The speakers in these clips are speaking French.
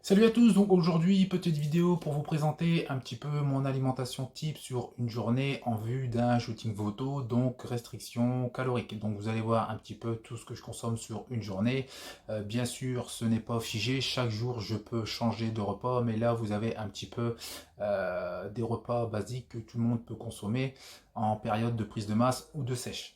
Salut à tous, donc aujourd'hui petite vidéo pour vous présenter un petit peu mon alimentation type sur une journée en vue d'un shooting photo, donc restriction calorique. Donc vous allez voir un petit peu tout ce que je consomme sur une journée. Bien sûr ce n'est pas figé, chaque jour je peux changer de repas, mais là vous avez un petit peu des repas basiques que tout le monde peut consommer en période de prise de masse ou de sèche.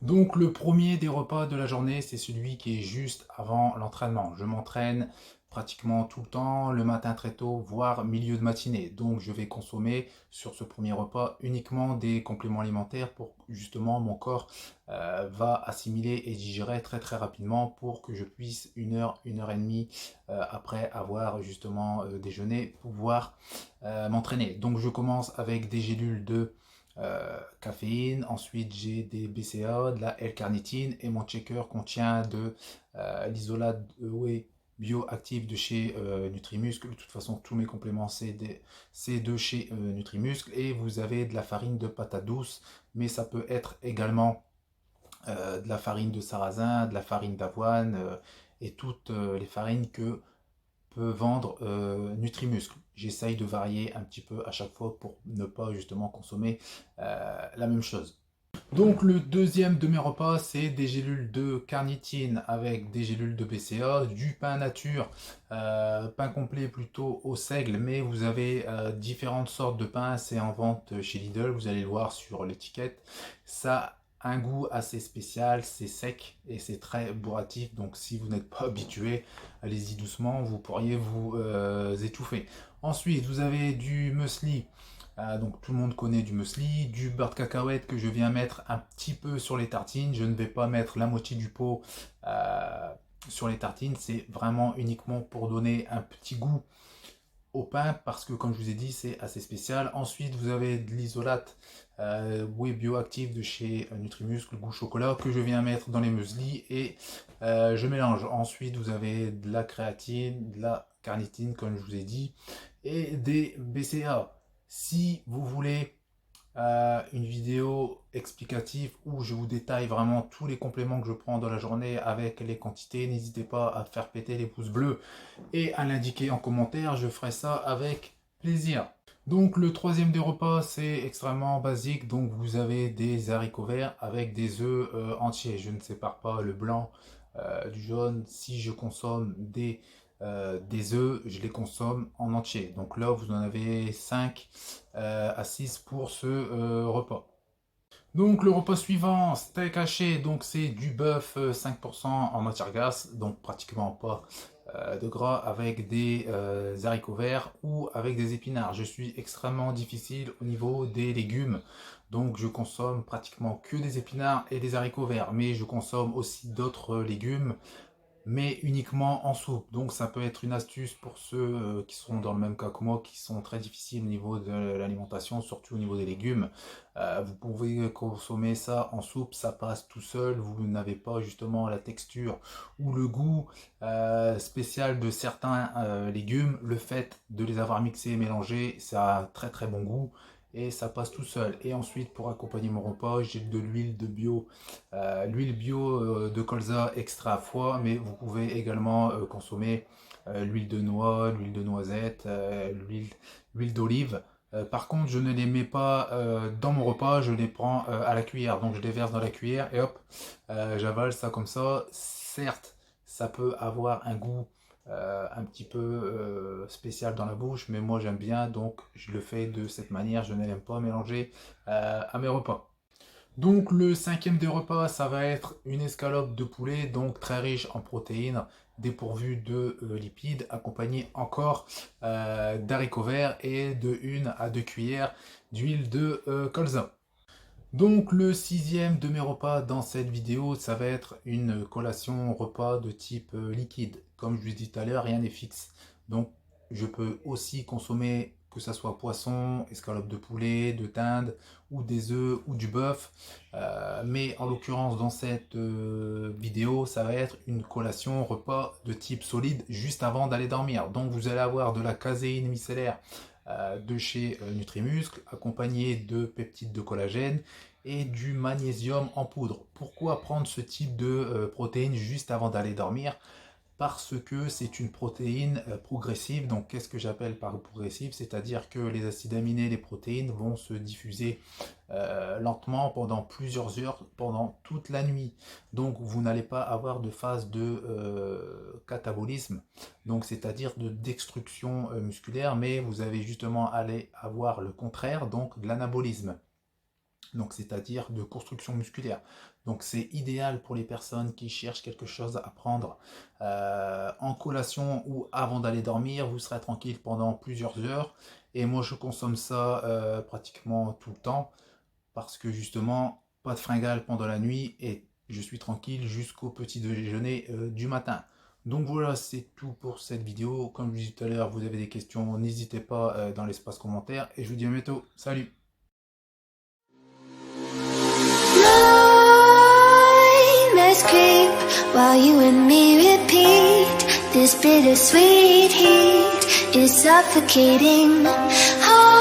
Donc le premier des repas de la journée, c'est celui qui est juste avant l'entraînement. Je m'entraîne pratiquement tout le temps, le matin très tôt, voire milieu de matinée. Donc je vais consommer sur ce premier repas uniquement des compléments alimentaires pour que justement mon corps va assimiler et digérer très très rapidement pour que je puisse une heure et demie après avoir justement déjeuné, pouvoir m'entraîner. Donc je commence avec des gélules de caféine, ensuite j'ai des BCA, de la L-carnitine et mon checker contient de l'isolat de whey bioactif de chez Nutrimuscle. De toute façon, tous mes compléments c'est de chez Nutrimuscle et vous avez de la farine de patate douce, mais ça peut être également de la farine de sarrasin, de la farine d'avoine et toutes les farines que peut vendre Nutrimuscle. J'essaye de varier un petit peu à chaque fois pour ne pas justement consommer la même chose. Donc le deuxième de mes repas, c'est des gélules de carnitine avec des gélules de BCA, du pain nature, pain complet plutôt au seigle, mais vous avez différentes sortes de pain, c'est en vente chez Lidl, vous allez le voir sur l'étiquette. Ça a un goût assez spécial, c'est sec et c'est très bourratif, donc si vous n'êtes pas habitué, allez-y doucement, vous pourriez vous étouffer. Ensuite, vous avez du muesli. Donc tout le monde connaît du muesli, du beurre de cacahuète que je viens mettre un petit peu sur les tartines. Je ne vais pas mettre la moitié du pot sur les tartines. C'est vraiment uniquement pour donner un petit goût au pain parce que comme je vous ai dit c'est assez spécial. Ensuite vous avez de l'isolate whey bioactive de chez Nutrimuscle goût chocolat que je viens mettre dans les muesli et je mélange. Ensuite vous avez de la créatine, de la carnitine comme je vous ai dit et des BCA. Si vous voulez une vidéo explicative où je vous détaille vraiment tous les compléments que je prends dans la journée avec les quantités, n'hésitez pas à faire péter les pouces bleus et à l'indiquer en commentaire, je ferai ça avec plaisir. Donc le troisième des repas, c'est extrêmement basique, donc vous avez des haricots verts avec des œufs entiers. Je ne sépare pas le blanc du jaune. Si je consomme des œufs, je les consomme en entier. Donc là, vous en avez 5 à 6 pour ce repas. Donc le repas suivant, steak haché, donc c'est du bœuf 5% en matière grasse, donc pratiquement pas de gras avec des haricots verts ou avec des épinards. Je suis extrêmement difficile au niveau des légumes, donc je consomme pratiquement que des épinards et des haricots verts, mais je consomme aussi d'autres légumes mais uniquement en soupe. Donc ça peut être une astuce pour ceux qui sont dans le même cas que moi, qui sont très difficiles au niveau de l'alimentation, surtout au niveau des légumes. Vous pouvez consommer ça en soupe, ça passe tout seul, vous n'avez pas justement la texture ou le goût spécial de certains légumes. Le fait de les avoir mixés et mélangés, ça a un très très bon goût et ça passe tout seul. Et ensuite, pour accompagner mon repas, j'ai de l'huile bio de colza extra foie, mais vous pouvez également consommer l'huile de noix, l'huile de noisette, l'huile d'olive. Par contre, je ne les mets pas dans mon repas, je les prends à la cuillère. Donc je les verse dans la cuillère et hop, j'avale ça comme ça. Certes, ça peut avoir un goût un petit peu spécial dans la bouche, mais moi j'aime bien, donc je le fais de cette manière. Je n'aime pas mélanger à mes repas. Donc le cinquième des repas, ça va être une escalope de poulet, donc très riche en protéines, dépourvue de lipides, accompagnée encore d'haricots verts et de 1 à 2 cuillères d'huile de colza. Donc le sixième de mes repas dans cette vidéo, ça va être une collation repas de type liquide. Comme je vous ai dit tout à l'heure, rien n'est fixe. Donc je peux aussi consommer que ce soit poisson, escalope de poulet, de dinde, ou des œufs, ou du bœuf. Mais en l'occurrence dans cette vidéo, ça va être une collation repas de type solide juste avant d'aller dormir. Donc vous allez avoir de la caséine micellaire de chez Nutrimuscle, accompagné de peptides de collagène et du magnésium en poudre. Pourquoi prendre ce type de protéines juste avant d'aller dormir? parce que c'est une protéine progressive. Donc qu'est-ce que j'appelle par progressive? C'est-à-dire que les acides aminés, les protéines vont se diffuser lentement pendant plusieurs heures, pendant toute la nuit. Donc vous n'allez pas avoir de phase de catabolisme, donc c'est-à-dire de destruction musculaire, mais vous allez justement aller avoir le contraire, donc de l'anabolisme, donc c'est-à-dire de construction musculaire. Donc c'est idéal pour les personnes qui cherchent quelque chose à prendre en collation ou avant d'aller dormir. Vous serez tranquille pendant plusieurs heures. Et moi je consomme ça pratiquement tout le temps parce que justement, pas de fringales pendant la nuit et je suis tranquille jusqu'au petit déjeuner du matin. Donc voilà, c'est tout pour cette vidéo. Comme je vous disais tout à l'heure, vous avez des questions, n'hésitez pas dans l'espace commentaire et je vous dis à bientôt. Salut! Let's creep while you and me repeat. This bittersweet heat is suffocating. Oh,